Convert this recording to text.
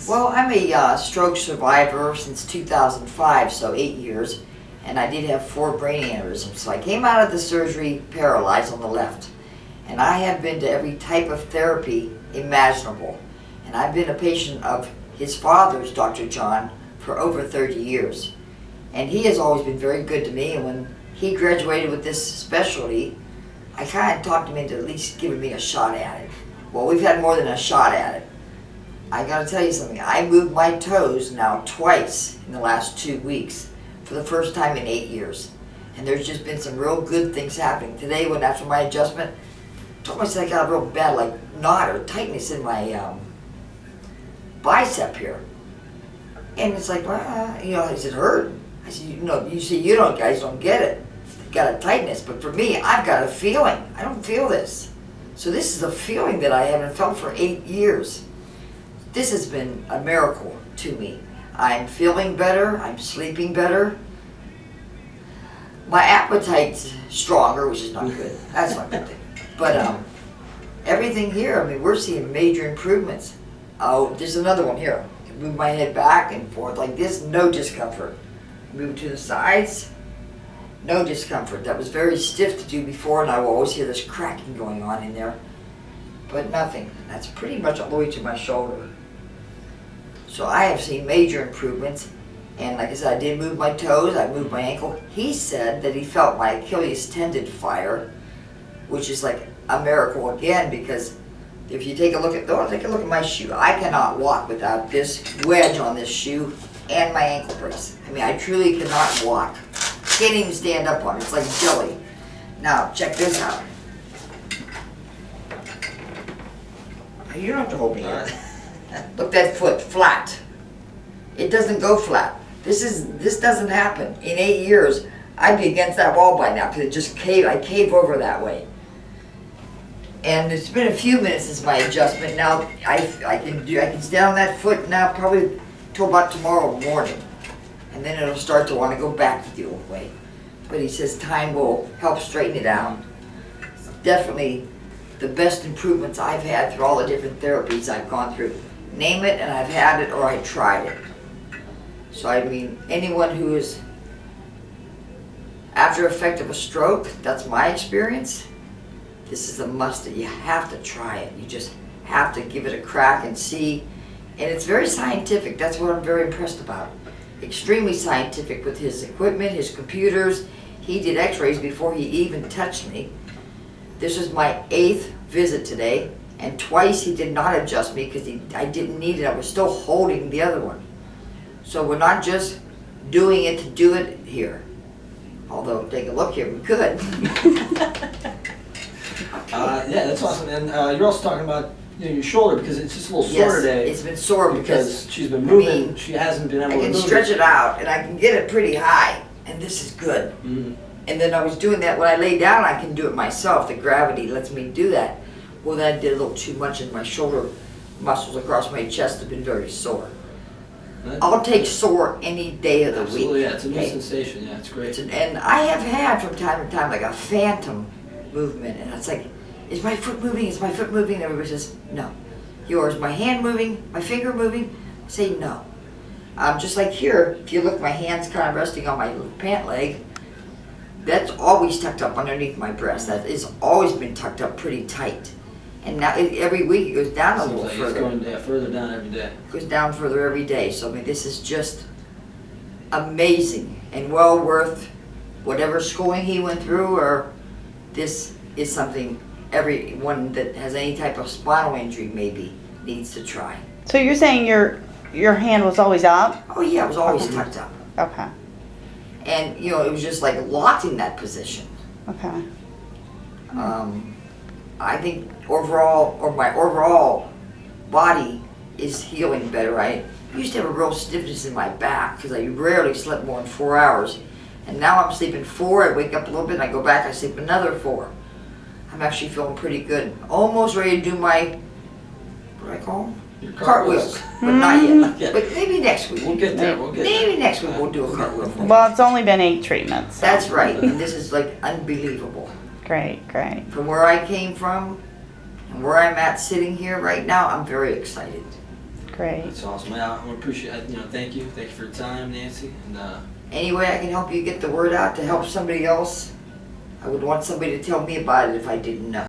Well, I'm a stroke survivor since 2005, so 8 years, and I did have 4 brain aneurysms. So I came out of the surgery paralyzed on the left, and I have been to every type of therapy imaginable. And I've been a patient of his father's, Dr. John, for over 30 years. And he has always been very good to me, and when he graduated with this specialty, I kind of talked him into at least giving me a shot at it. Well, we've had more than a shot at it. I gotta tell you something, I moved my toes now twice in the last 2 weeks for the first time in 8 years. And there's just been some real good things happening. Today, when after my adjustment, I told myself I got a real bad knot or tightness in my bicep here. And it's like, well, does it hurt? I said, you see, guys don't get it. You've got a tightness, but for me, I've got a feeling. I don't feel this. So this is a feeling that I haven't felt for 8 years. This has been a miracle to me. I'm feeling better, I'm sleeping better. My appetite's stronger, which is not good. That's not a good thing. But everything here, we're seeing major improvements. Oh, there's another one here. I can move my head back and forth like this, no discomfort. Move to the sides, no discomfort. That was very stiff to do before, and I will always hear this cracking going on in there. But nothing. That's pretty much all the way to my shoulder. So I have seen major improvements, and like I said, I did move my toes, I moved my ankle. He said that he felt my Achilles tendon fire, which is like a miracle again, because if you take a look at my shoe. I cannot walk without this wedge on this shoe and my ankle brace. I truly cannot walk. Can't even stand up on it. It's like jelly. Now, check this out. You don't have to hold me here. Look, that foot, flat. It doesn't go flat. This doesn't happen. In 8 years, I'd be against that wall by now because it just I cave over that way. And it's been a few minutes since my adjustment. Now I can stand on that foot now probably till about tomorrow morning, and then it'll start to want to go back to the old way. But he says time will help straighten it out. It's definitely the best improvements I've had through all the different therapies I've gone through. Name it, and I've had it or I tried it. So anyone who is after effect of a stroke, that's my experience. This is a must. You have to try it. You just have to give it a crack and see. And it's very scientific. That's what I'm very impressed about. Extremely scientific with his equipment, his computers. He did x-rays before he even touched me. This was my 8th visit today, and twice he did not adjust me because I didn't need it. I was still holding the other one. So we're not just doing it to do it here. Although, take a look here, we could. Yeah, that's awesome. And you're also talking about your shoulder, because it's just a little sore Yes, today. it's been sore because she's been moving. She hasn't been able to move. I can stretch it out, and I can get it pretty high, and this is good. Mm-hmm. And then I was doing that when I lay down. I can do it myself. The gravity lets me do that. Well, then I did a little too much, and my shoulder muscles across my chest have been very sore. I'll take sore any day of the week. Absolutely, yeah, it's a new sensation. Yeah, it's great. And I have had from time to time like a phantom movement, and it's like, is my foot moving? Is my foot moving? And everybody says, no. Yours, my hand moving? My finger moving? I say no. Just like here, if you look, my hand's kind of resting on my pant leg. That's always tucked up underneath my breast. That has always been tucked up pretty tight. And now every week it goes down a little further. It's going further down every day. It goes down further every day. So this is just amazing and well worth whatever schooling he went through, or this is something everyone that has any type of spinal injury maybe needs to try. So you're saying your hand was always up? Oh yeah, it was always tucked up. Okay. And it was just like locked in that position. Okay. I think my overall body is healing better. I used to have a real stiffness in my back because I rarely slept more than 4 hours. And now I'm sleeping 4, I wake up a little bit, and I go back, I sleep another 4. I'm actually feeling pretty good. Almost ready to do my, what do I call them? Cartwheels. But not yet. Yeah. But maybe next week. We'll get there. Maybe next week we'll do a cartwheel for you. Well, it's only been 8 treatments. So. That's right, and this is like unbelievable. Great. From where I came from and where I'm at sitting here right now, I'm very excited. Great. That's awesome. I appreciate it. Thank you for your time, Nancy. And Any way I can help you get the word out to help somebody else, I would want somebody to tell me about it if I didn't know.